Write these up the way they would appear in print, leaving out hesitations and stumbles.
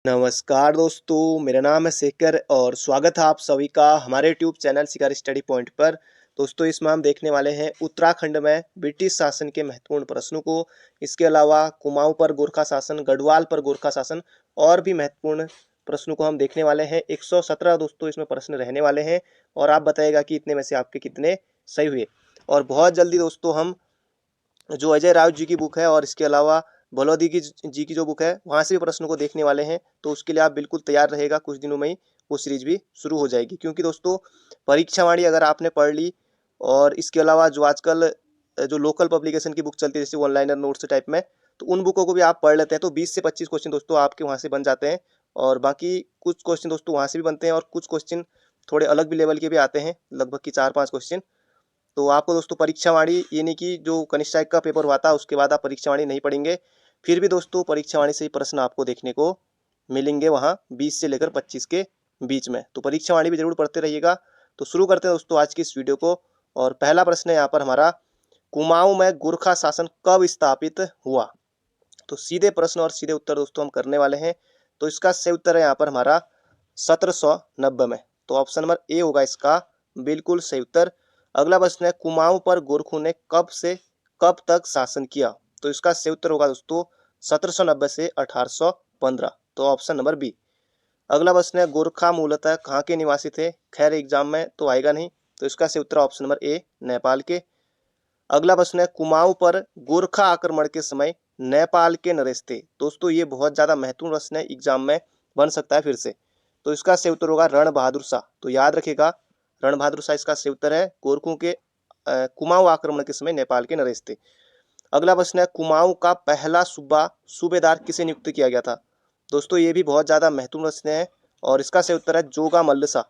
नमस्कार दोस्तों, मेरा नाम है शेखर और स्वागत है आप सभी का हमारे यूट्यूब चैनल शिकार स्टडी पॉइंट पर। दोस्तों, इसमें हम देखने वाले हैं उत्तराखंड में ब्रिटिश शासन के महत्वपूर्ण प्रश्नों को। इसके अलावा कुमाऊं पर गोरखा शासन, गढ़वाल पर गोरखा शासन और भी महत्वपूर्ण प्रश्नों को हम देखने वाले हैं। 117 दोस्तों इसमें प्रश्न रहने वाले हैं और आप बताइएगा कि इतने में से आपके कितने सही हुए। और बहुत जल्दी दोस्तों हम जो अजय राव जी की बुक है और इसके अलावा भलौदी की जी की जो बुक है वहाँ से भी प्रश्नों को देखने वाले हैं। तो उसके लिए आप बिल्कुल तैयार रहेगा, कुछ दिनों में ही वो सीरीज भी शुरू हो जाएगी। क्योंकि दोस्तों परीक्षावाणी अगर आपने पढ़ ली और इसके अलावा जो आजकल जो लोकल पब्लिकेशन की बुक चलती है जैसे वन लाइनर नोट्स टाइप में, तो उन बुकों को भी आप पढ़ लेते हैं तो 20 से 25 क्वेश्चन दोस्तों आपके वहाँ से बन जाते हैं। और बाकी कुछ क्वेश्चन दोस्तों वहाँ से भी बनते हैं और कुछ क्वेश्चन थोड़े अलग भी लेवल के भी आते हैं, लगभग की 4-5 क्वेश्चन। तो आपको दोस्तों परीक्षावाणी यानी कि जो कनिष्ठ का पेपर हुआ था उसके बाद आप परीक्षावाणी नहीं पढ़ेंगे, फिर भी दोस्तों परीक्षावाणी से ही प्रश्न आपको देखने को मिलेंगे वहाँ 20 से लेकर 25 के बीच में। तो परीक्षावाणी भी जरूर पढ़ते रहिएगा। तो शुरू करते हैं दोस्तों आज की इस वीडियो को। और पहला प्रश्न है यहाँ पर हमारा, कुमाऊं में गोरखा शासन कब स्थापित हुआ? तो सीधे प्रश्न और सीधे उत्तर दोस्तों हम करने वाले हैं। तो इसका सही उत्तर है यहाँ पर हमारा 1790 में। तो ऑप्शन नंबर ए होगा इसका बिल्कुल सही उत्तर। अगला प्रश्न है, कुमाऊं पर गोरखों ने कब से कब तक शासन किया? तो इसका सही उत्तर होगा दोस्तों 1790 से 1815। तो ऑप्शन नंबर बी। अगला प्रश्न है, गोरखा मूलतः कहाँ के निवासी थे? खैर एग्जाम में तो आएगा नहीं, तो इसका सही उत्तर ऑप्शन नंबर ए नेपाल के। अगला प्रश्न है, कुमाऊं पर गोरखा आक्रमण के समय नेपाल के नरेश थे? दोस्तों ये बहुत ज्यादा महत्वपूर्ण प्रश्न है, एग्जाम में बन सकता है फिर से। तो इसका सही उत्तर होगा रण बहादुर शाह। तो याद रखेगा, रण बहादुर शाह इसका सही उत्तर है। गोरखों के कुमाऊं आक्रमण के समय नेपाल के नरेश थे। अगला प्रश्न है, कुमाऊं का पहला सूबेदार किसे नियुक्त किया गया था? दोस्तों ये भी बहुत ज्यादा महत्वपूर्ण प्रश्न है और इसका सही उत्तर है जोगा मल्ल शाह।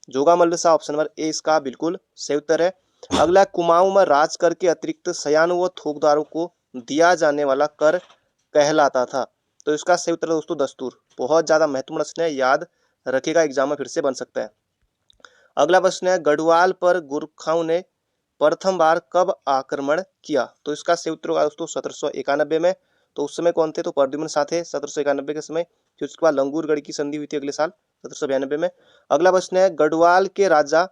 जोगा मल्ल शाह ऑप्शन नंबर ए इसका बिल्कुल सही उत्तर है। अगला, कुमाऊं में राज कर के अतिरिक्त सयानों व थोकदारों को दिया जाने वाला कर कहलाता था? तो इसका सही उत्तर है दोस्तों दस्तूर। बहुत ज्यादा महत्वपूर्ण प्रश्न है, याद रखेगा, एग्जाम में फिर से बन सकता है। अगला प्रश्न है, गढ़वाल पर गोरखाओं ने प्रथम बार कब आक्रमण किया? तो इसका सही उत्तर होगा दोस्तों 1791 में। तो उस समय कौन थे? तो प्रद्युम्न शाह थे 1791 के समय। फिर उसके बाद लंगूरगढ़ की संधि हुई थी अगले साल 1792 में। अगला प्रश्न है, गढ़वाल के राजा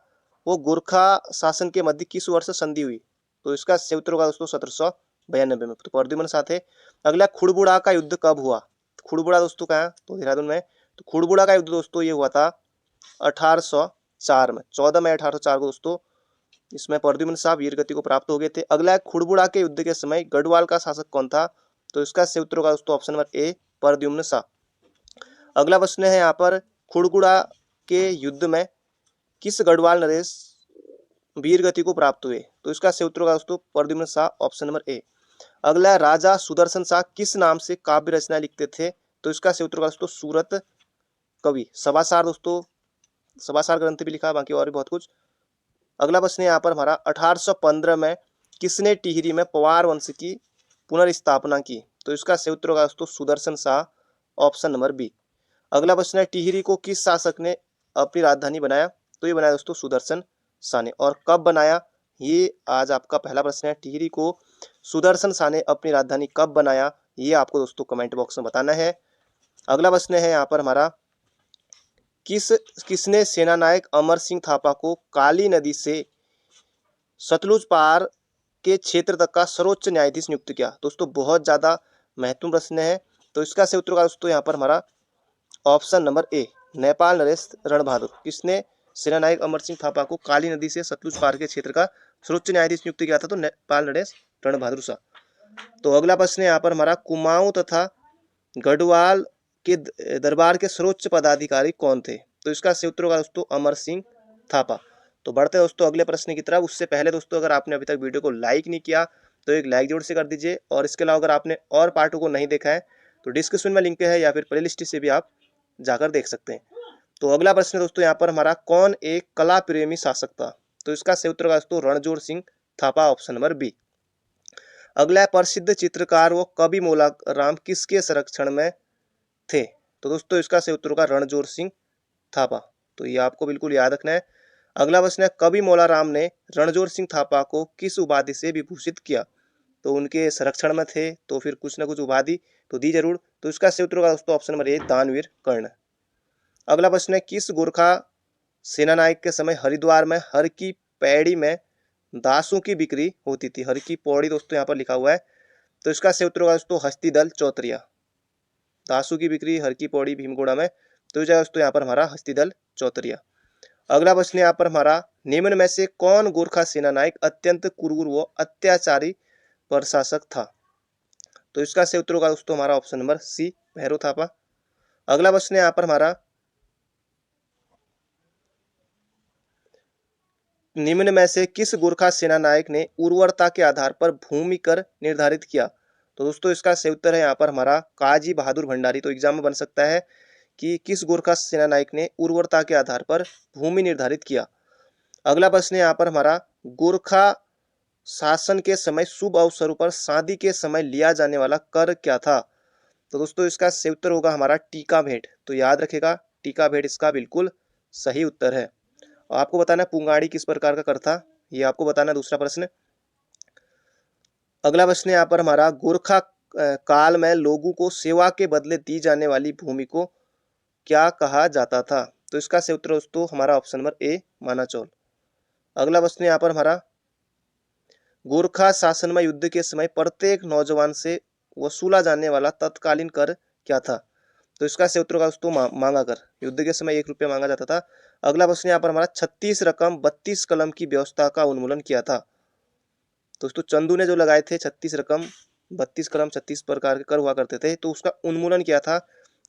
वो गोरखा शासन के मध्य किस वर्ष संधि हुई? तो इसका सही उत्तर होगा दोस्तों 1792 में। तो प्रद्युम्न शाह थे। अगला, खुड़बुड़ा का युद्ध कब हुआ? खुड़बुड़ा दोस्तों कहाँ है? तो देहरादून में। तो खुड़बुड़ा का युद्ध दोस्तों ये हुआ था 1804 में, 14 मई 1804 को दोस्तों इसमें प्रद्युम्न शाह वीर गति को प्राप्त हो गए थे। अगला है, खुड़बुड़ा के युद्ध के समय गढ़वाल का शासक कौन था? तो इसका सही उत्तर होगा दोस्तों option number A Pradyumna Shah. अगला प्रश्न है यहाँ पर, खुड़बुड़ा के युद्ध में किस गढ़वाल नरेश वीर गति को प्राप्त हुए? तो इसका सही उत्तर होगा दोस्तों Pradyumna Shah, option number A. अगला, राजा सुदर्शन शाह किस नाम से काव्य रचना लिखते थे? तो इसका सही उत्तर होगा दोस्तों सूरत कवि। सभासार दोस्तों, सभासार ग्रंथ भी लिखा, बाकी और भी बहुत कुछ। अगला प्रश्न है यहाँ पर हमारा, 1815 में किसने टिहरी में पवार वंश की पुनर्स्थापना की? तो इसका सही उत्तर होगा दोस्तों Sudarshan Shah, option number B. अगला प्रश्न है, टिहरी को किस शासक ने अपनी राजधानी बनाया? तो ये बनाया दोस्तों सुदर्शन शाह ने। और कब बनाया, ये आज आपका पहला प्रश्न है। टिहरी को सुदर्शन शाह ने अपनी राजधानी कब बनाया, ये आपको दोस्तों कमेंट बॉक्स में बताना है। अगला प्रश्न है यहाँ पर हमारा, किसने सेनानायक अमर सिंह थापा को काली नदी से सतलुज पार के क्षेत्र तक का सर्वोच्च न्यायाधीश नियुक्त किया? दोस्तों बहुत ज्यादा महत्वपूर्ण प्रश्न है। तो इसका सही उत्तर होगा दोस्तों यहाँ पर हमारा ऑप्शन नंबर ए नेपाल नरेश रणबहादुर। किसने सेनानायक अमर सिंह थापा को काली नदी से सतलुज पार के क्षेत्र का सर्वोच्च न्यायाधीश नियुक्त किया था? तो नेपाल नरेश रणबहादुर शाह। तो अगला प्रश्न है यहाँ पर हमारा, कुमाऊं तथा गढ़वाल के दरबार के सर्वोच्च पदाधिकारी कौन थे? तो इसका सही उत्तर होगा दोस्तों अमर सिंह थापा। तो बढ़ते हैं दोस्तों अगले प्रश्न की तरफ। उससे पहले दोस्तों अगर आपने अभी तक वीडियो को लाइक नहीं किया तो एक लाइक जरूर से कर दीजिए। और इसके अलावा अगर आपने और पार्टों को नहीं देखा है तो डिस्क्रिप्शन में लिंक है या फिर प्लेलिस्ट से भी आप जाकर देख सकते हैं। तो अगला प्रश्न दोस्तों यहाँ पर हमारा, कौन एक कला प्रेमी शासक था? तो इसका सही उत्तर होगा दोस्तों Ranjor Singh Thapa, option number B. अगला है, प्रसिद्ध चित्रकार व कवि मोला राम किसके संरक्षण में थे? तो दोस्तों इसका सही उत्तर होगा रणजोर सिंह थापा। तो ये आपको बिल्कुल याद रखना है। अगला प्रश्न है, कवि मोला राम ने रणजोर सिंह थापा को किस उपाधि से विभूषित किया? तो उनके संरक्षण में थे तो फिर कुछ ना कुछ उपाधि तो दी जरूर। तो इसका सही उत्तर होगा दोस्तों ऑप्शन नंबर ए, दानवीर कर्ण। अगला प्रश्न है, किस गोरखा सेनानायक के समय हरिद्वार में हर की पैड़ी में दासों की बिक्री होती थी? हर की पौड़ी दोस्तों यहाँ पर लिखा हुआ है, तो इसका सही उत्तर होगा दोस्तों हस्तिदल चौतरिया। दासों की बिक्री हर की पौड़ी भीमगोड़ा में, तो दोस्तों यहाँ पर हमारा हस्तिदल चौतरिया। अगला प्रश्न यहाँ पर हमारा, निम्न में से कौन गोरखा सेना नायक अत्यंत क्रूर व अत्याचारी प्रशासक था? तो इसका सही उत्तर होगा दोस्तों हमारा option number C, Bhairav Thapa. अगला प्रश्न यहाँ पर हमारा, निम्न में से किस गोरखा सेना नायक ने उर्वरता के आधार पर भूमि कर निर्धारित किया? तो दोस्तों इसका सही उत्तर है यहाँ पर हमारा काजी बहादुर भंडारी। तो एग्जाम में बन सकता है कि किस गोरखा सेना नायक ने उर्वरता के आधार पर भूमि निर्धारित किया। अगला प्रश्न यहाँ पर हमारा, गोरखा शासन के समय शुभ अवसरों पर शादी के समय लिया जाने वाला कर क्या था? तो दोस्तों इसका सही उत्तर होगा हमारा टीका भेंट। तो याद रखेगा, टीका भेंट इसका बिल्कुल सही उत्तर है। आपको बताना है पुंगाड़ी किस प्रकार का कर था, ये आपको बताना है दूसरा प्रश्न। अगला प्रश्न यहाँ पर हमारा, गोरखा काल में लोगों को सेवा के बदले दी जाने वाली भूमि को क्या कहा जाता था? तो इसका सही उत्तर दोस्तों हमारा ऑप्शन नंबर ए, मानाचौल। अगला प्रश्न यहाँ पर हमारा, गोरखा शासन में युद्ध के समय प्रत्येक नौजवान से वसूला जाने वाला तत्कालीन कर क्या था? तो इसका सही उत्तर होगा दोस्तों मांगा कर। युद्ध के समय 1 रुपया मांगा जाता था। अगला प्रश्न यहाँ पर हमारा, 36 रकम 32 कलम की व्यवस्था का उन्मूलन किया था? दोस्तों चंदू ने जो लगाए थे 36 रकम 32 कलम 36 प्रकार के कर हुआ करते थे, तो उसका उन्मूलन किया था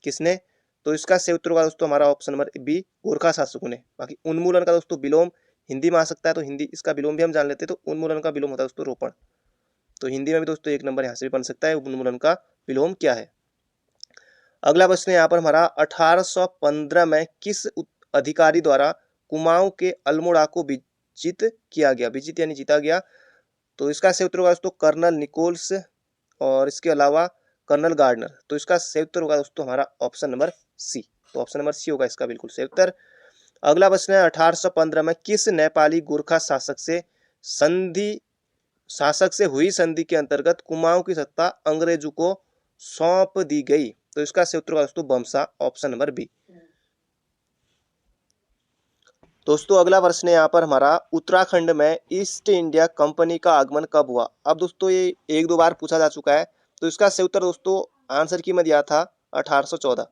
किसने? तो इसका सही उत्तर होगा दोस्तों हमारा ऑप्शन नंबर बी, गोरखा शासकों ने। बाकी उन्मूलन का दोस्तों विलोम हिंदी में आ सकता है, तो हिंदी इसका विलोम भी हम जान लेते हैं। तो उन्मूलन का विलोम होता है दोस्तों रोपण। तो हिंदी में भी दोस्तों 1 नंबर यहाँ से भी बन सकता है, उन्मूलन का विलोम क्या है। अगला प्रश्न यहाँ पर हमारा, 1815 में किस अधिकारी द्वारा कुमाऊं के अल्मोड़ा को विजित किया गया? विजित यानी जीता गया। तो इसका सही उत्तर होगा दोस्तों कर्नल निकोल्स और इसके अलावा कर्नल गार्डनर। तो इसका सही उत्तर होगा दोस्तों हमारा ऑप्शन नंबर सी। तो ऑप्शन नंबर सी होगा इसका बिल्कुल सही उत्तर। अगला प्रश्न है, 1815 में किस नेपाली गोरखा शासक से हुई संधि के अंतर्गत कुमाऊं की सत्ता अंग्रेजों को सौंप दी गई? तो इसका सही उत्तर होगा दोस्तों बमसा, ऑप्शन नंबर बी। दोस्तों अगला प्रश्न है यहाँ पर हमारा, उत्तराखंड में ईस्ट इंडिया कंपनी का आगमन कब हुआ? अब दोस्तों ये 1-2 बार पूछा जा चुका है। तो इसका सही उत्तर दोस्तों आंसर की में दिया था 1814।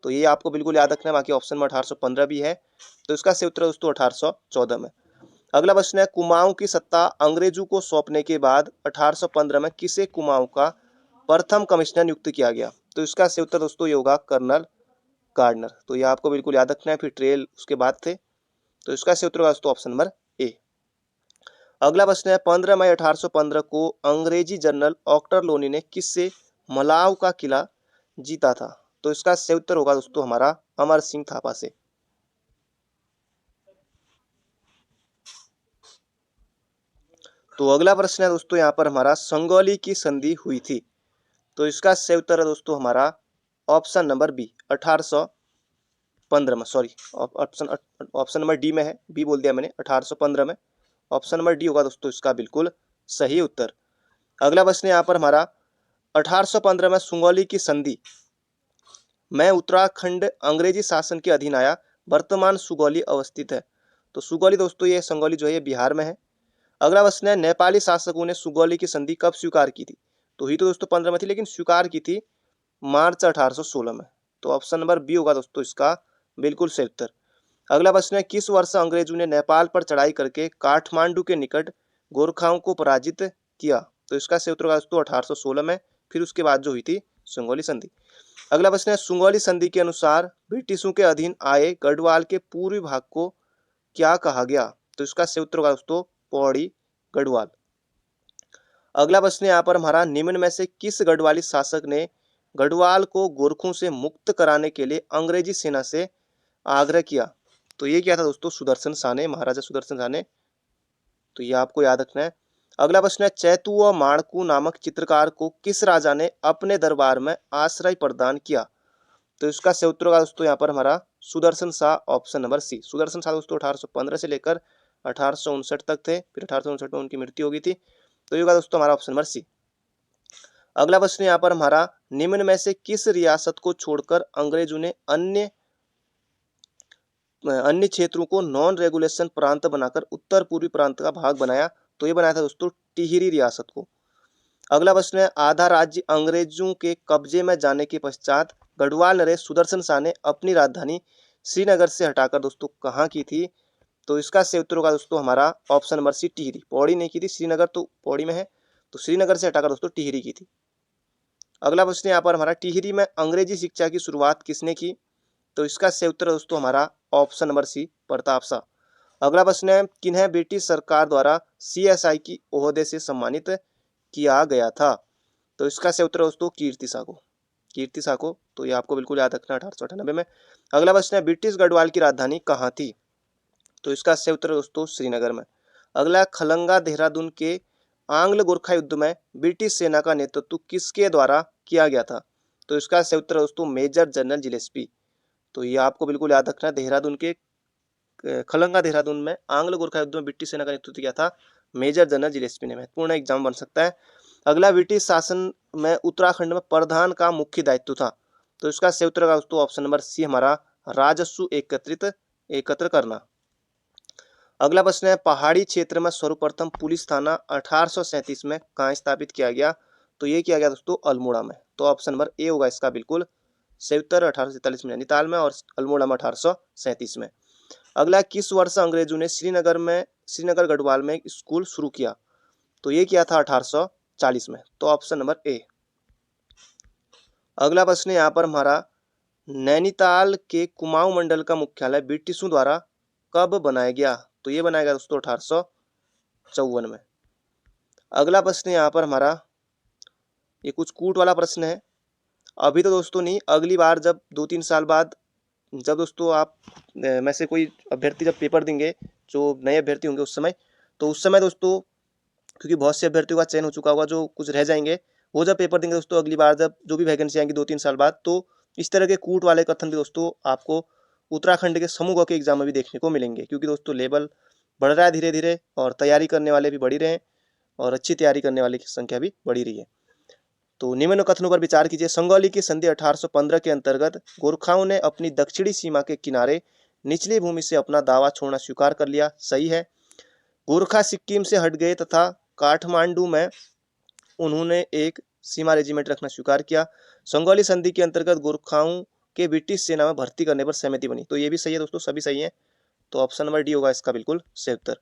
तो ये आपको बिल्कुल याद रखना है। बाकी ऑप्शन में 1815 भी है, तो इसका सही उत्तर दोस्तों 1814 में। अगला प्रश्न है, कुमाऊं की सत्ता अंग्रेजों को सौंपने के बाद 1815 में किसे कुमाऊं का प्रथम कमिश्नर नियुक्त किया गया? तो इसका सही उत्तर दोस्तों ये होगा कर्नल गार्डनर। तो ये आपको बिल्कुल याद रखना है। फिर ट्रेल उसके बाद थे, तो इसका सही उत्तर होगा दोस्तों ऑप्शन नंबर ए। अगला प्रश्न है, 15 मई 1815 को अंग्रेजी जनरल ऑक्टर लोनी ने किससे मलाव का किला जीता था? तो इसका सही उत्तर होगा दोस्तों हमारा अमर सिंह थापा से। तो अगला प्रश्न है दोस्तों यहाँ पर हमारा, संगौली की संधि हुई थी? तो इसका सही उत्तर है दोस्तों हमारा ऑप्शन नंबर बी, 1815 में। सॉरी, ऑप्शन नंबर डी में है, बी बोल दिया मैंने, 1815 में। ऑप्शन नंबर डी होगा दोस्तों इसका बिल्कुल सही उत्तर। अगला प्रश्न यहाँ पर हमारा, 1815 में सुगौली की संधि में उत्तराखंड अंग्रेजी शासन के अधीन आया। वर्तमान सुगौली अवस्थित है। तो सुगौली दोस्तों ये संगौली जो है ये बिहार में है। अगला प्रश्न है, नेपाली शासकों ने सुगौली की संधि कब स्वीकार की थी? तो हुई तो दोस्तों 15 में थी, लेकिन स्वीकार की थी मार्च 1816 में। तो ऑप्शन नंबर बी होगा दोस्तों इसका बिल्कुल सही उत्तर। अगला प्रश्न है, किस वर्ष अंग्रेजों ने नेपाल पर चढ़ाई करके काठमांडू के निकट गोरखाओं को पराजित किया? तो इसका सही उत्तर होगा दोस्तों 1816 में। फिर उसके बाद जो हुई थी सुगौली संधि। अगला प्रश्न है, सुगौली संधि के अनुसार ब्रिटिशों के अधीन आए गढ़वाल के पूर्वी भाग को क्या कहा गया? तो इसका सही उत्तर होगा दोस्तों पौड़ी गढ़वाल। अगला प्रश्न यहाँ पर हमारा, निम्न में से किस गढ़वाली शासक ने गढ़वाल को गोरखों से मुक्त कराने के लिए अंग्रेजी सेना से आग्रह किया? तो ये क्या था दोस्तों सुदर्शन साने, महाराजा सुदर्शन साने। तो ये आपको याद रखना है। अगला प्रश्न है, चैतू व माणकू नामक चित्रकार को किस राजा ने अपने दरबार में आश्रय प्रदान किया? तो इसका सही उत्तर होगा दोस्तों यहाँ पर हमारा Sudarshan Shah, option number C. Sudarshan Shah दोस्तों 1815 से लेकर 1859 तक थे। फिर 1859 में उनकी मृत्यु हो गई थी। तो ये होगा दोस्तों हमारा ऑप्शन नंबर सी। अगला प्रश्न यहाँ पर हमारा, निम्न में से किस रियासत को छोड़कर अंग्रेजों ने अन्य क्षेत्रों को नॉन रेगुलेशन प्रांत बनाकर उत्तर पूर्वी प्रांत का भाग बनाया? तो ये बनाया था दोस्तों टिहरी रियासत को। अगला प्रश्न है, आधा राज्य अंग्रेजों के कब्जे में जाने के पश्चात गढ़वाल नरेश सुदर्शन शाह ने अपनी राजधानी श्रीनगर से हटाकर दोस्तों कहाँ की थी? तो इसका सही उत्तर होगा दोस्तों हमारा option number C, Tehri. Pauri नहीं की थी, श्रीनगर तो पौड़ी में है, तो श्रीनगर से हटाकर दोस्तों टिहरी की थी। अगला प्रश्न यहाँ पर हमारा, टिहरी में अंग्रेजी शिक्षा की शुरुआत किसने की? तो इसका सही उत्तर दोस्तों हमारा option number C, Pratap Shah. अगला प्रश्न है, किन्हें ब्रिटिश सरकार द्वारा CSI की ओहदे से सम्मानित किया गया था? तो इसका सही उत्तर दोस्तों कीर्ति शाह को, कीर्ति शाह को। तो ये आपको बिल्कुल याद रखना 1898 में। अगला प्रश्न है, ब्रिटिश गढ़वाल की राजधानी कहाँ थी? तो इसका सही उत्तर दोस्तों श्रीनगर में। अगला, खलंगा देहरादून के आंग्ल गोरखा युद्ध में ब्रिटिश सेना का नेतृत्व किसके द्वारा किया गया था? तो इसका सही उत्तर दोस्तों मेजर जनरल जिलेस्पी। तो ये आपको बिल्कुल याद रखना है, देहरादून के खलंगा देहरादून में आंग्ल गोरखा युद्ध में ब्रिटिश सेना का नेतृत्व किया था मेजर जनरल जिलेस्पी ने। महत्वपूर्ण एग्जाम बन सकता है। अगला, ब्रिटिश शासन में उत्तराखंड में प्रधान का मुख्य दायित्व था? तो इसका सही उत्तर होगा दोस्तों ऑप्शन नंबर सी, हमारा राजस्व एकत्र करना। अगला प्रश्न है, पहाड़ी क्षेत्र में सर्वप्रथम पुलिस थाना 1837 में कहाँ स्थापित किया गया? तो ये किया गया दोस्तों अल्मोड़ा में। तो ऑप्शन नंबर ए होगा इसका बिल्कुल सही उत्तर। 1847 में नैनीताल में और अल्मोड़ा में 1837 में। अगला, किस वर्ष अंग्रेजों ने श्रीनगर गढ़वाल में स्कूल शुरू किया? तो ये किया था 1840 में। तो ऑप्शन नंबर ए। अगला प्रश्न यहाँ पर हमारा, नैनीताल के कुमाऊं मंडल का मुख्यालय ब्रिटिशों द्वारा कब बनाया गया? तो ये बनाया गया दोस्तों 1854 में। अगला प्रश्न यहाँ पर हमारा, ये कुछ कूट वाला प्रश्न है। अभी तो दोस्तों नहीं, अगली बार जब 2-3 साल बाद जब दोस्तों आप में से कोई अभ्यर्थी जब पेपर देंगे, जो नए अभ्यर्थी होंगे उस समय, तो उस समय दोस्तों, क्योंकि बहुत से अभ्यर्थियों का चयन हो चुका होगा, जो कुछ रह जाएंगे वो जब पेपर देंगे दोस्तों अगली बार, जब जो भी वैकेंसी आएंगी 2-3 साल बाद, तो इस तरह के कूट वाले कथन भी दोस्तों आपको उत्तराखंड के समूह के एग्जाम में भी देखने को मिलेंगे। क्योंकि दोस्तों लेवल बढ़ रहा है धीरे धीरे, और तैयारी करने वाले भी बढ़ी रहे हैं, और अच्छी तैयारी करने वाले की संख्या भी बढ़ी रही है। तो निम्न कथनों पर विचार कीजिए। संगौली की संधि 1815 के अंतर्गत गोरखाओं ने अपनी दक्षिणी सीमा के किनारे निचली भूमि से अपना दावा छोड़ना स्वीकार कर लिया। सही है। गोरखा सिक्किम से हट गए तथा काठमांडू में उन्होंने एक सीमा रेजिमेंट रखना स्वीकार किया। संगौली संधि के अंतर्गत गोरखाओं के ब्रिटिश सेना में भर्ती करने पर सहमति बनी। तो ये भी सही है दोस्तों, सभी सही है। तो ऑप्शन नंबर डी होगा इसका बिल्कुल सही उत्तर।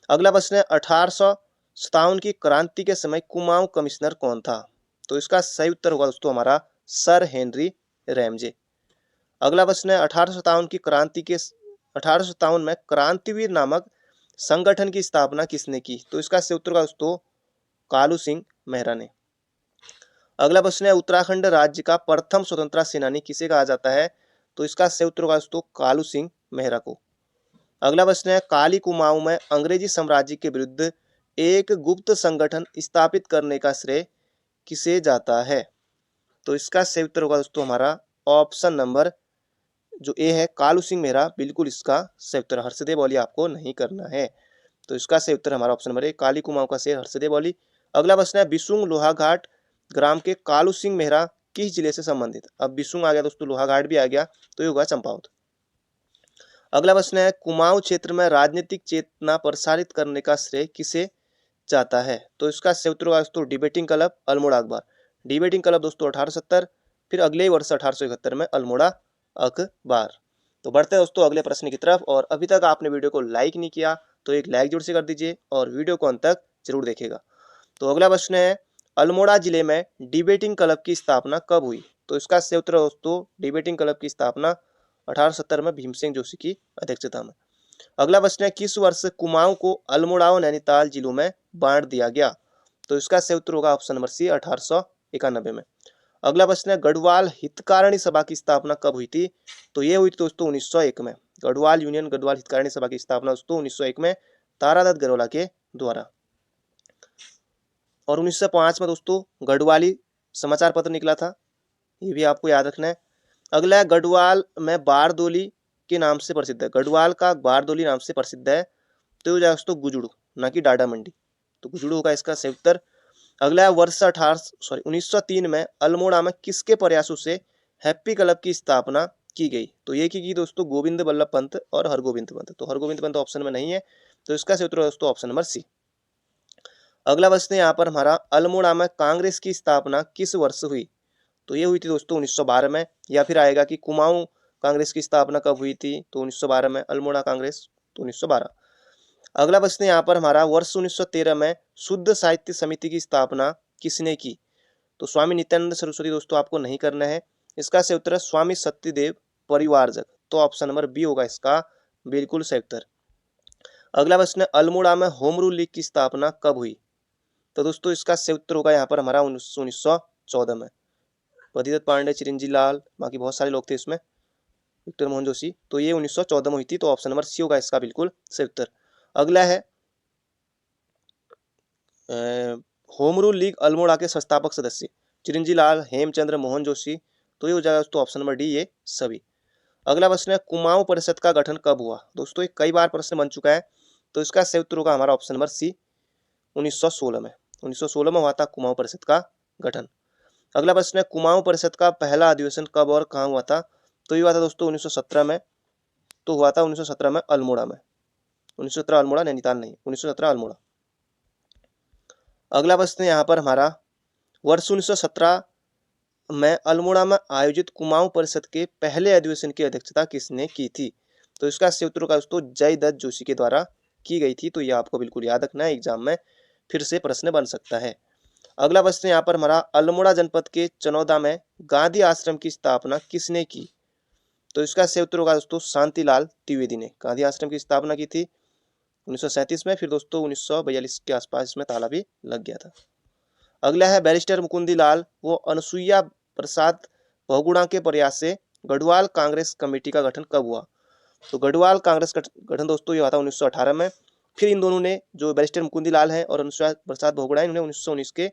अगला प्रश्न है, 1857 की क्रांति के समय कुमाऊं कमिश्नर कौन था? तो इसका सही उत्तर होगा दोस्तों हमारा सर हेनरी रैमजे। अगला प्रश्न है, 1857 में क्रांतिवीर नामक संगठन की स्थापना किसने की? तो इसका सही उत्तर होगा दोस्तों कालू सिंह मेहरा ने। अगला प्रश्न है, उत्तराखंड राज्य का प्रथम स्वतंत्रता सेनानी किसे कहा जाता है? तो इसका सही उत्तर होगा दोस्तों कालू सिंह मेहरा को। अगला प्रश्न है, काली कुमाऊं में अंग्रेजी साम्राज्य के विरुद्ध एक गुप्त संगठन स्थापित करने का श्रेय किसे जाता है? तो इसका सही उत्तर होगा दोस्तों हमारा ऑप्शन नंबर जो ए है, कालू सिंह मेहरा, बिल्कुल इसका सही उत्तर। हर्षदेव औली आपको नहीं करना है। तो इसका सही उत्तर हमारा ऑप्शन नंबर ए, काली कुमाऊं का शेर हर्षदेव औली। अगला प्रश्न है, बिसुंग लोहाघाट ग्राम के कालू सिंह मेहरा किस जिले से संबंधित? अब बिसुंग आ गया दोस्तों, लोहाघाट भी आ गया, तो ये होगा चंपावत। अगला प्रश्न है, कुमाऊं क्षेत्र में राजनीतिक चेतना प्रसारित करने का श्रेय किसे जाता है? तो इसका सही उत्तर होगा दोस्तों डिबेटिंग क्लब अल्मोड़ा अखबार। डिबेटिंग क्लब दोस्तों 1870, फिर अगले ही वर्ष 1871 में अल्मोड़ा अखबार। तो बढ़ते हैं दोस्तों अगले प्रश्न की तरफ। और अभी तक आपने वीडियो को लाइक नहीं किया तो एक लाइक जरूर से कर दीजिए और वीडियो को अंत तक जरूर देखेगा। तो अगला प्रश्न है, अल्मोड़ा जिले में डिबेटिंग क्लब की स्थापना कब हुई? तो इसका सही उत्तर दोस्तों डिबेटिंग क्लब की स्थापना 1870 में भीमसेन जोशी की अध्यक्षता में। अगला प्रश्न है, किस वर्ष कुमाऊं को अल्मोड़ा और नैनीताल जिलों में बांट दिया गया? तो इसका सही उत्तर होगा ऑप्शन नंबर सी 1891 में। अगला प्रश्न है, गढ़वाल हितकारिणी सभा की स्थापना कब हुई थी? तो ये हुई थी दोस्तों 1901 में। गढ़वाल यूनियन गढ़वाल हितकारिणी सभा की स्थापना दोस्तों 1901 में तारादत्त गरोला के द्वारा। और 1905 में दोस्तों गढ़वाली समाचार पत्र निकला था, ये भी आपको याद रखना है। अगला, गढ़वाल में बारदोली के नाम से प्रसिद्ध है। गढ़वाल का बारदोली नाम से प्रसिद्ध है, तो दोस्तों गुजुड़ू, ना कि डाडा मंडी। तो गुजुड़ू होगा इसका सही उत्तर। अगला है वर्ष 1903 में अल्मोड़ा में किसके प्रयासों से हैप्पी क्लब की स्थापना की गई? तो ये की दोस्तों गोविंद बल्लभ पंत और हरगोविंद पंत। तो हरगोविंद पंत ऑप्शन में नहीं है, तो इसका सही उत्तर दोस्तों ऑप्शन नंबर सी। अगला प्रश्न है यहाँ पर हमारा, अल्मोड़ा में कांग्रेस की स्थापना किस वर्ष हुई? तो ये हुई थी दोस्तों 1912 में। या फिर आएगा कि कुमाऊं कांग्रेस की स्थापना कब हुई थी? तो 1912 में। अल्मोड़ा कांग्रेस तो 1912। अगला प्रश्न यहाँ पर हमारा, वर्ष 1913 में शुद्ध साहित्य समिति की स्थापना किसने की? तो स्वामी नित्यानंद सरस्वती दोस्तों आपको नहीं करना है, इसका सही उत्तर है स्वामी सत्यदेव परिवारजक। तो ऑप्शन नंबर बी होगा इसका बिल्कुल सही उत्तर। अगला प्रश्न है, अल्मोड़ा में होम रूल लीग की स्थापना कब हुई? तो दोस्तों इसका सही उत्तर होगा यहाँ पर हमारा 1914 में। पतिदत्त पांडे, चिरंजीव लाल, बाकी बहुत सारे लोग थे इसमें, विक्टर मोहन जोशी। तो ये 1914 में हुई थी, तो ऑप्शन नंबर सी होगा इसका बिल्कुल सही उत्तर। अगला है होम रूल लीग अल्मोड़ा के संस्थापक सदस्य चिरंजीव लाल, हेमचंद्र मोहन जोशी। तो ये हो जाएगा दोस्तों ऑप्शन नंबर डी, ये सभी। अगला प्रश्न है, कुमाऊं परिषद का गठन कब हुआ? दोस्तों ये कई बार प्रश्न बन चुका है, तो इसका सही उत्तर होगा हमारा ऑप्शन नंबर सी 1916 में। 1916 में हुआ था कुमाऊं परिषद का गठन। अगला प्रश्न है, कुमाऊं परिषद का पहला अधिवेशन कब और कहाँ हुआ था? तो ये हुआ था दोस्तों 1917 में। तो हुआ था 1917 में अल्मोड़ा में। 1917 अल्मोड़ा, नैनीताल नहीं, 1917 अल्मोड़ा। अगला प्रश्न यहाँ पर हमारा, वर्ष 1917 में अल्मोड़ा में आयोजित कुमाऊं परिषद के पहले अधिवेशन की अध्यक्षता किसने की थी? तो इसका सही उत्तर होगा दोस्तों जय दत्त जोशी के द्वारा की गई थी। तो ये आपको बिल्कुल याद रखना है, एग्जाम में फिर से प्रश्न बन सकता है। अगला प्रश्न यहाँ पर हमारा, अल्मोड़ा जनपद के चनौदा में गांधी आश्रम की स्थापना किसने की? तो इसका सही उत्तर होगा दोस्तों शांतिलाल त्रिवेदी ने गांधी आश्रम की स्थापना की थी 1937 में। फिर दोस्तों 1942 के आसपास इसमें ताला भी लग गया था। अगला है, बैरिस्टर मुकुंदी लाल वो अनुसुईया प्रसाद बहुगुणा के प्रयास से गढ़वाल कांग्रेस कमेटी का गठन कब हुआ? तो गढ़वाल कांग्रेस का गठन दोस्तों ये हुआ था 1918 में। फिर इन दोनों ने, जो बैरिस्टर मुकुंदी लाल है और अनुसुईया प्रसाद बहुगुणा, इन्होंने 1919 के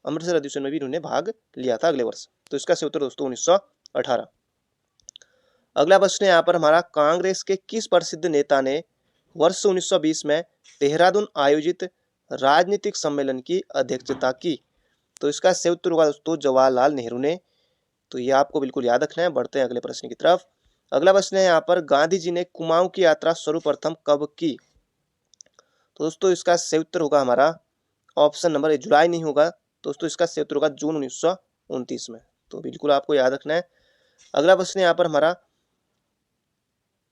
अमृतसर अधिवेशन में भी इन्होंने भाग लिया था अगले वर्ष। तो इसका सही उत्तर दोस्तों 1918। अगला प्रश्न यहाँ पर हमारा, कांग्रेस के किस प्रसिद्ध नेता ने वर्ष 1920 में देहरादून आयोजित राजनीतिक सम्मेलन की अध्यक्षता की? तो इसका सही उत्तर होगा दोस्तों जवाहरलाल नेहरू ने। तो ये आपको बिल्कुल याद रखना है। बढ़ते हैं अगले प्रश्न की तरफ। अगला प्रश्न है यहाँ पर, गांधी जी ने कुमाऊं की यात्रा सर्वप्रथम कब की? तो दोस्तों इसका सही उत्तर होगा हमारा ऑप्शन नंबर, जुलाई नहीं होगा दोस्तों, इसका सही उत्तर होगा जून 1929 में। तो बिल्कुल आपको याद रखना है। अगला प्रश्न यहाँ पर हमारा,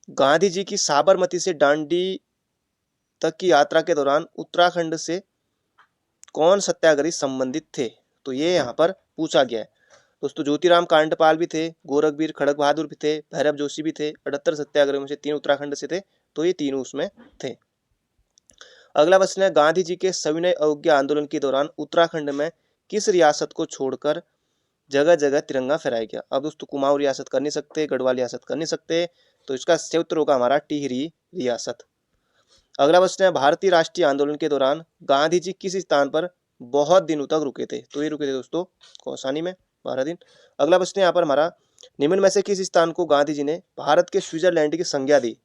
गांधी जी की साबरमती से दांडी तक की यात्रा के दौरान उत्तराखंड से कौन सत्याग्रही संबंधित थे? तो ये यहाँ पर पूछा गया है दोस्तों। ज्योतिराम कांडपाल भी थे, गोरखवीर खड़ग बहादुर भी थे, भैरव जोशी भी थे। 78 सत्याग्रह में से 3 उत्तराखंड से थे, तो ये तीनों उसमें थे। अगला प्रश्न है, गांधी जी के सविनय अवज्ञा आंदोलन के दौरान उत्तराखंड में किस रियासत को छोड़कर जगह जगह तिरंगा फहराया गया? अब दोस्तों कुमाऊं रियासत कर नहीं सकते, गढ़वाल रियासत कर नहीं सकते, तो इसका सही उत्तर होगा हमारा टिहरी रियासत। अगला प्रश्न है, भारतीय राष्ट्रीय आंदोलन के दौरान गांधी जी किस स्थान पर बहुत दिनों तक रुके थे? तो ये रुके थे दोस्तों कौसानी में 12 दिन। अगला प्रश्न यहाँ पर हमारा, निम्न में से किस स्थान को गांधी जी ने भारत के स्विट्जरलैंड की संज्ञा दी?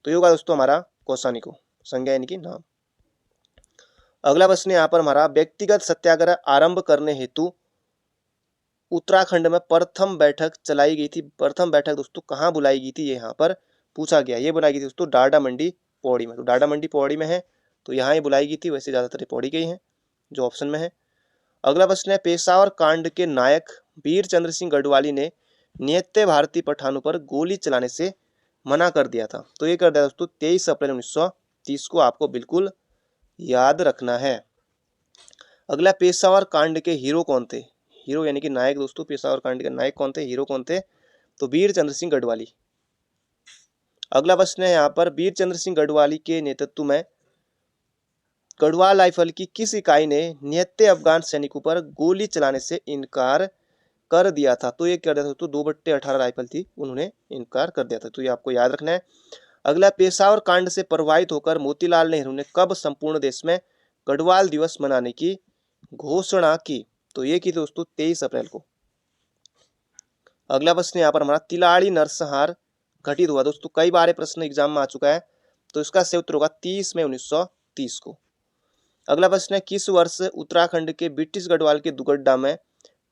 तो ये होगा दोस्तों हमारा कौसानी को, संज्ञा यानी कि नाम। अगला प्रश्न यहाँ पर हमारा, व्यक्तिगत सत्याग्रह आरंभ करने हेतु उत्तराखंड में प्रथम बैठक चलाई गई थी। प्रथम बैठक दोस्तों कहाँ बुलाई गई थी? ये यहाँ पर पूछा गया। ये बुलाई गई थी दोस्तों डाडा मंडी पौड़ी में। तो डाडा मंडी पौड़ी में है, तो यहाँ ये बुलाई गई थी। वैसे ज्यादातर पौड़ी गई है, जो ऑप्शन में है। अगला प्रश्न है, पेशावर कांड के नायक वीर चंद्र सिंह गढ़वाली ने निहत्थे भारतीय पठानों पर गोली चलाने से मना कर दिया था। तो ये कर दिया दोस्तों 23 अप्रैल 1930 को। आपको बिल्कुल याद रखना है। अगला, पेशावर कांड के हीरो कौन थे? हीरो यानी कि नायक दोस्तों, पेशावर कांड के नायक कौन थे, हीरो कौन थे? तो वीर चंद्र सिंह गढ़वाली। अगला प्रश्न है यहाँ पर, वीर चंद्र सिंह गढ़वाली के नेतृत्व में गढ़वाल राइफल की किस इकाई ने निहत्थे अफगान सैनिकों पर गोली चलाने से इनकार कर दिया था? तो ये कर दिया था दोस्तों 2/18 राइफल थी, उन्होंने इनकार कर दिया था। तो ये आपको याद रखना है। अगला, पेशावर कांड से प्रभावित होकर मोतीलाल नेहरू ने कब संपूर्ण देश में गढ़वाल दिवस मनाने की घोषणा की? तो ये की दोस्तों 23 अप्रैल को। अगला प्रश्न यहाँ पर हमारा, तिलाड़ी नरसंहार घटित हुआ? दोस्तों कई बार प्रश्न एग्जाम में आ चुका है, तो इसका सही उत्तर होगा 30 मई 1930 को। अगला प्रश्न है, किस वर्ष उत्तराखंड के ब्रिटिश गढ़वाल के दुगड्डा में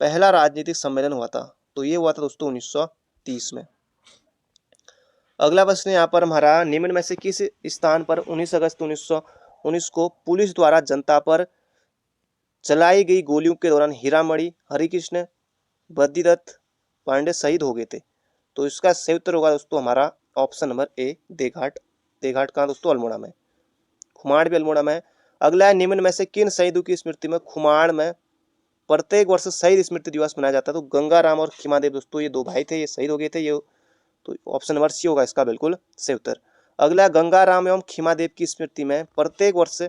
पहला राजनीतिक सम्मेलन हुआ था? तो ये हुआ था दोस्तों 1930 में। अगला प्रश्न यहाँ पर हमारा, निम्न में से किस स्थान पर 19 अगस्त 1919 को पुलिस द्वारा जनता पर चलाई गई गोलियों के दौरान हीरामणि हरिकृष्ण बद्रीदत्त पांडे शहीद हो गए थे? तो इसका सही उत्तर होगा दोस्तों हमारा ऑप्शन नंबर ए, देघाट। देघाट कहाँ दोस्तों? अल्मोड़ा में। खुमाड़ भी अल्मोड़ा में है। अगला है, निम्न में से किन शहीदों की स्मृति में खुमाड़ में प्रत्येक वर्ष शहीद स्मृति दिवस मनाया जाता है? तो गंगाराम और खीमादेव दोस्तों, ये दो भाई थे, ये शहीद हो गए थे। ये तो ऑप्शन नंबर सी होगा इसका बिल्कुल सही उत्तर। अगला, गंगाराम एवं खीमादेव की स्मृति में प्रत्येक वर्ष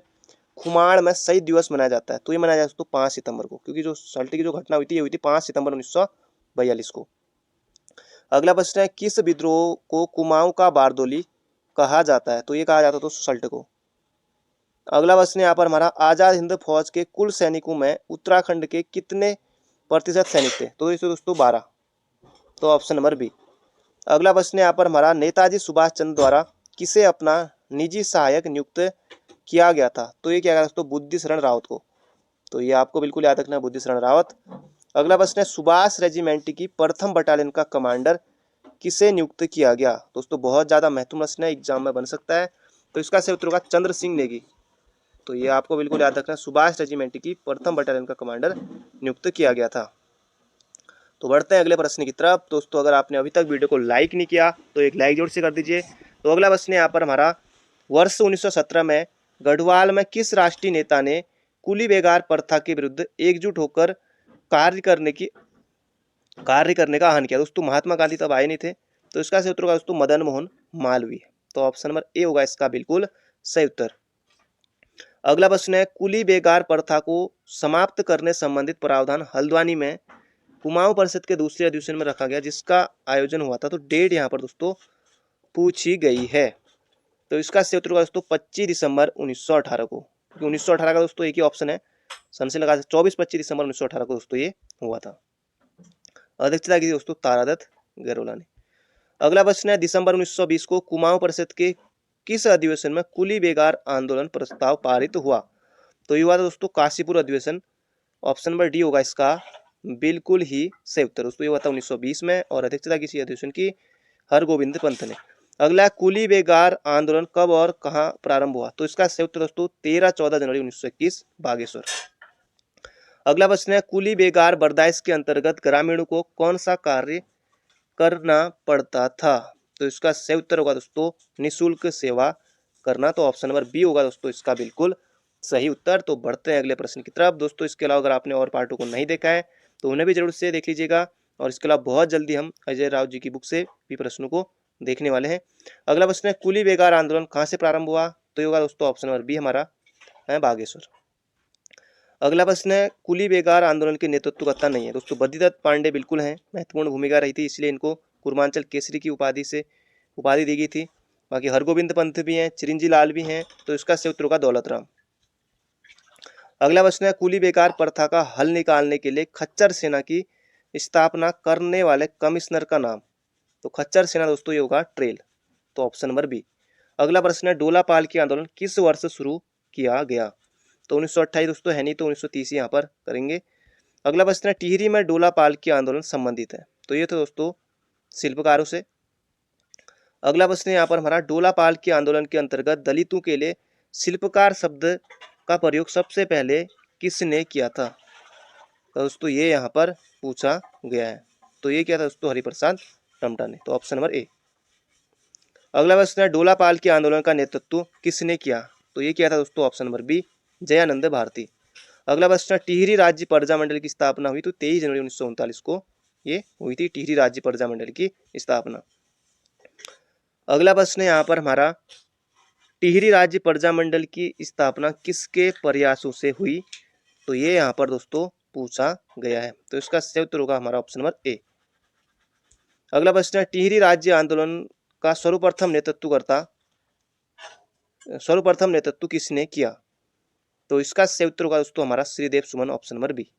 खुमाड़ में शहीद दिवस मनाया जाता है। तो ये मनाया जाता है दोस्तों 5 सितंबर को, क्योंकि जो सल्टी की जो घटना हुई थी ये हुई थी 5 सितंबर 1942 को। अगला प्रश्न है, किस विद्रोह को कुमाऊं का बारदोली कहा जाता है? तो ये कहा जाता है दोस्तों सल्ट को। अगला प्रश्न यहाँ पर हमारा, आजाद हिंद फौज के कुल सैनिकों में उत्तराखंड के कितने प्रतिशत सैनिक थे? तो ये दोस्तों 12। तो ऑप्शन नंबर बी। अगला प्रश्न यहाँ पर हमारा, नेताजी सुभाष चंद्र द्वारा किसे अपना निजी सहायक नियुक्त किया गया था? तो ये क्या गया दोस्तों? बुद्धि शरण रावत को। तो ये आपको बिल्कुल याद रखना है, बुद्धि शरण रावत। अगला प्रश्न है, सुभाष रेजिमेंट की प्रथम बटालियन का कमांडर किसे नियुक्त किया गया? दोस्तों बहुत ज्यादा महत्वपूर्ण प्रश्न है, एग्जाम में बन सकता है। तो इसका सही उत्तर होगा चंद्र सिंह नेगी। तो ये आपको बिल्कुल याद रखना है, सुभाष रेजिमेंट की प्रथम बटालियन का कमांडर नियुक्त किया गया था। तो बढ़ते हैं अगले प्रश्न की तरफ। दोस्तों अगर आपने अभी तक वीडियो को लाइक नहीं किया तो एक लाइक जोर से कर दीजिए। तो अगला प्रश्न यहाँ पर हमारा, वर्ष 1917 में गढ़वाल में किस राष्ट्रीय नेता ने कुली बेगार प्रथा के विरुद्ध एकजुट होकर कार्य करने का आह्वान किया? दोस्तों महात्मा गांधी तब आए नहीं थे। तो इसका सही उत्तर होगा दोस्तों मदन मोहन मालवीय। तो ऑप्शन नंबर ए होगा इसका बिल्कुल सही उत्तर। अगला प्रश्न है, कुली बेगार प्रथा को समाप्त करने संबंधित प्रावधान हल्द्वानी में कुमाऊं परिषद के दूसरे अधिवेशन में रखा गया, जिसका आयोजन हुआ था। तो डेट यहाँ पर दोस्तों पूछी गई है। तो इसका सही उत्तर होगा दोस्तों 25 दिसंबर 1918 को, क्योंकि 1918 का दोस्तों एक ही ऑप्शन है, सन से लगा 24-25 दिसंबर 1918 को दोस्तों ये हुआ था। अध्यक्षता की दोस्तों तारादत्त गहलोत ने। अगला प्रश्न है, दिसंबर 1920 को कुमाऊं परिषद के किस अधिवेशन में कुली बेगार आंदोलन प्रस्ताव पारित हुआ? तो ये हुआ था दोस्तों काशीपुर अधिवेशन। ऑप्शन नंबर डी होगा इसका बिल्कुल ही सही उत्तर। दोस्तों ये हुआ था 1920 में, और अध्यक्षता किसी अधिवेशन की हरगोविंद पंत ने। अगला, कुली बेगार आंदोलन कब और कहां प्रारंभ हुआ? तो इसका सही उत्तर दोस्तों 13-14 जनवरी 1921 बागेश्वर। अगला प्रश्न है, कुली बेगार बर्दाश्त के अंतर्गत ग्रामीणों को कौन सा कार्य करना पड़ता था? तो इसका सही उत्तर होगा दोस्तों निःशुल्क सेवा करना। तो ऑप्शन नंबर बी होगा दोस्तों इसका बिल्कुल सही उत्तर। तो बढ़ते हैं अगले प्रश्न की तरफ। दोस्तों इसके अलावा अगर आपने और पार्टों को नहीं देखा है तो उन्हें भी जरूर से देख लीजिएगा, और इसके अलावा बहुत जल्दी हम अजय राव जी की बुक से भी प्रश्नों को देखने वाले हैं। अगला प्रश्न है, कुली बेगार आंदोलन कहाँ से प्रारंभ हुआ? तो ये होगा दोस्तों ऑप्शन नंबर बी हमारा है बागेश्वर। अगला प्रश्न है, कुली बेगार आंदोलन के नेतृत्वकर्ता नहीं है? दोस्तों बद्रीदत्त पांडे बिल्कुल हैं, महत्वपूर्ण भूमिका रही थी, इसलिए इनको पूर्वांचल केसरी की उपाधि दी गई थी। बाकी हरगोविंद पंत भी हैं, चिरंजी लाल भी हैं। तो इसका सही उत्तर होगा दौलत राम। अगला प्रश्न है, कुली बेगार प्रथा का हल निकालने के लिए खच्चर सेना की स्थापना करने वाले कमिश्नर का नाम? तो खच्चर सेना दोस्तों ये होगा ट्रेल। तो ऑप्शन नंबर बी। अगला प्रश्न है, डोला पाल की आंदोलन किस वर्ष शुरू किया गया? तो 1928 दोस्तों है नहीं, तो 1930 यहाँ पर करेंगे। अगला प्रश्न है, टिहरी में डोला पाल की आंदोलन संबंधित है? तो ये तो दोस्तों शिल्पकारों से। अगला प्रश्न यहाँ पर हमारा, डोला पाल के आंदोलन के अंतर्गत दलितों के लिए शिल्पकार शब्द का प्रयोग सबसे पहले किसने किया था? तो दोस्तों ये यहाँ पर पूछा गया है। तो ये क्या था दोस्तों? हरिप्रसाद टमटा ने। तो ऑप्शन नंबर ए। अगला प्रश्न है, डोला पाल के आंदोलन का नेतृत्व किसने किया? तो ये किया था दोस्तों option number B, Jayanand Bharti. अगला प्रश्न है, टिहरी राज्य प्रजा मंडल की स्थापना हुई? तो 23 जनवरी 1939 को ये हुई थी टिहरी राज्य प्रजा मंडल की स्थापना। अगला प्रश्न है यहाँ पर हमारा, टिहरी राज्य प्रजा मंडल की स्थापना किसके प्रयासों से हुई? तो ये यहाँ पर दोस्तों पूछा गया है। तो इसका सही उत्तर होगा हमारा ऑप्शन नंबर ए। अगला प्रश्न है, टिहरी राज्य आंदोलन का सर्वप्रथम नेतृत्व किसने किया? तो इसका सही उत्तर होगा दोस्तों हमारा श्रीदेव सुमन, ऑप्शन नंबर बी।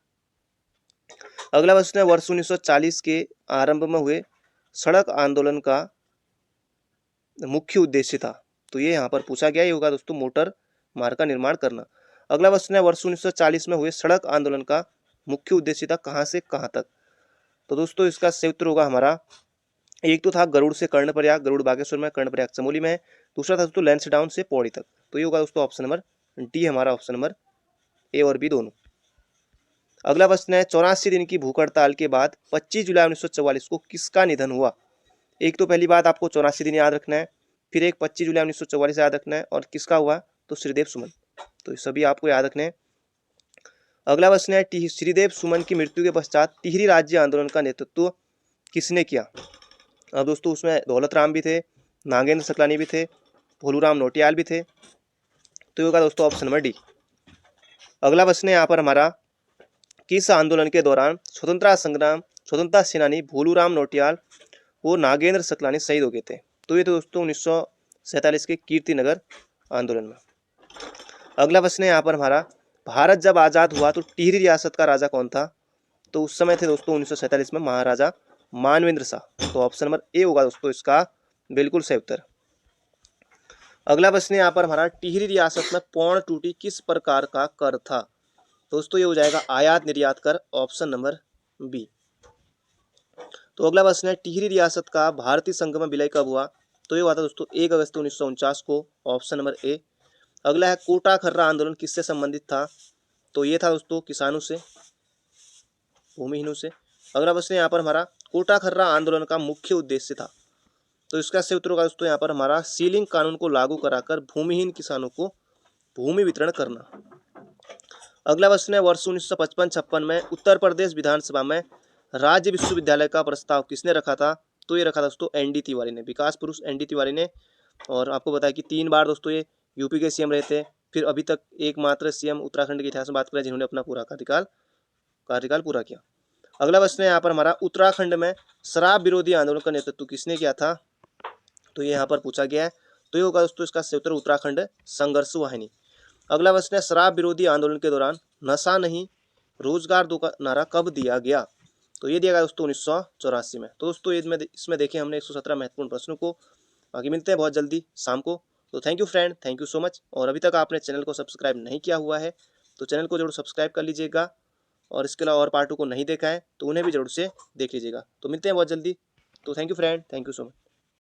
अगला प्रश्न है, वर्ष 1940 के आरंभ में हुए सड़क आंदोलन का मुख्य उद्देश्य था? तो ये यहाँ पर पूछा गया, ये होगा दोस्तों मोटर मार्ग का निर्माण करना। अगला प्रश्न है वर्ष 1940 में हुए सड़क आंदोलन का मुख्य उद्देश्य था कहाँ से कहाँ तक। तो दोस्तों इसका सही उत्तर होगा हमारा, एक तो था गरुड़ से कर्णप्रयाग, गरुड़ बागेश्वर में, कर्णप्रयाग चमोली में, दूसरा था दोस्तों लैंसडाउन से पौड़ी तक। तो ये होगा दोस्तों ऑप्शन नंबर डी, हमारा ऑप्शन नंबर ए और बी दोनों। अगला प्रश्न है 84 दिन की भूख हड़ताल के बाद 25 जुलाई 1944 को किसका निधन हुआ। एक तो पहली बात आपको 84 दिन याद रखना है, फिर एक 25 जुलाई 1944 याद रखना है, और किसका हुआ तो श्रीदेव सुमन। तो ये सभी आपको याद रखने हैं। अगला प्रश्न है श्रीदेव सुमन की मृत्यु के पश्चात टिहरी राज्य आंदोलन का नेतृत्व किसने किया। अब दोस्तों उसमें दौलत राम भी थे, नागेंद्र सकलानी भी थे, भोलूराम नौटियाल भी थे। तो ये होगा दोस्तों ऑप्शन नंबर डी। अगला प्रश्न है यहाँ पर हमारा, किस आंदोलन के दौरान स्वतंत्रता सेनानी भोलूराम नौटियाल वो नागेंद्र सकलानी शहीद हो गए थे। तो ये तो दोस्तों 1947 के कीर्तिनगर आंदोलन में। अगला प्रश्न है यहाँ पर हमारा, भारत जब आज़ाद हुआ तो टिहरी रियासत का राजा कौन था। तो उस समय थे दोस्तों 1947 में महाराजा मानवेंद्र शाह। तो ऑप्शन नंबर ए होगा दोस्तों इसका बिल्कुल सही उत्तर। अगला प्रश्न है यहाँ पर हमारा, टिहरी रियासत में पौड़ टूटी किस प्रकार का कर था। दोस्तों ये हो जाएगा आयात निर्यात कर, ऑप्शन नंबर बी। तो अगला प्रश्न है, टिहरी रियासत का भारतीय संघ में विलय कब हुआ। तो ये हुआ था दोस्तों 1 अगस्त 1949 को, ऑप्शन नंबर ए। अगला है कोटा खर्रा आंदोलन किससे संबंधित था। तो ये था दोस्तों किसानों से, भूमिहीनों से। अगला प्रश्न यहाँ पर हमारा, कोटा खर्रा आंदोलन का मुख्य उद्देश्य था। तो इसका सही उत्तर होगा दोस्तों यहाँ पर हमारा, सीलिंग कानून को लागू कराकर भूमिहीन किसानों को भूमि वितरण करना। अगला प्रश्न है, वर्ष 1955-56 में उत्तर प्रदेश विधानसभा में राज्य विश्वविद्यालय का प्रस्ताव किसने रखा था। तो ये रखा था दोस्तों एनडी तिवारी ने, विकास पुरुष एनडी तिवारी ने। और आपको बताया कि 3 बार दोस्तों ये यूपी के सीएम रहे थे, फिर अभी तक एकमात्र सीएम उत्तराखंड के इतिहास में बात करें जिन्होंने अपना पूरा कार्यकाल पूरा किया। अगला प्रश्न है यहाँ पर हमारा, उत्तराखंड में शराब विरोधी आंदोलन का नेतृत्व किसने किया था। तो ये यहाँ पर पूछा गया है। तो ये होगा दोस्तों इसका सही उत्तर उत्तराखंड संघर्ष वाहिनी। अगला प्रश्न है, शराब विरोधी आंदोलन के दौरान नशा नहीं रोजगार दो का नारा कब दिया गया। तो ये दिया गया दोस्तों 1984 में। तो दोस्तों इसमें देखें हमने 117 महत्वपूर्ण प्रश्नों को। बाकी मिलते हैं बहुत जल्दी शाम को। तो thank you friend, thank you so much. और अभी तक आपने चैनल को सब्सक्राइब नहीं किया हुआ है तो चैनल को जरूर सब्सक्राइब कर लीजिएगा, और इसके अलावा और पार्टों को नहीं देखा है तो उन्हें भी जरूर से देख लीजिएगा। तो मिलते हैं बहुत जल्दी। तो thank you friend, thank you so much.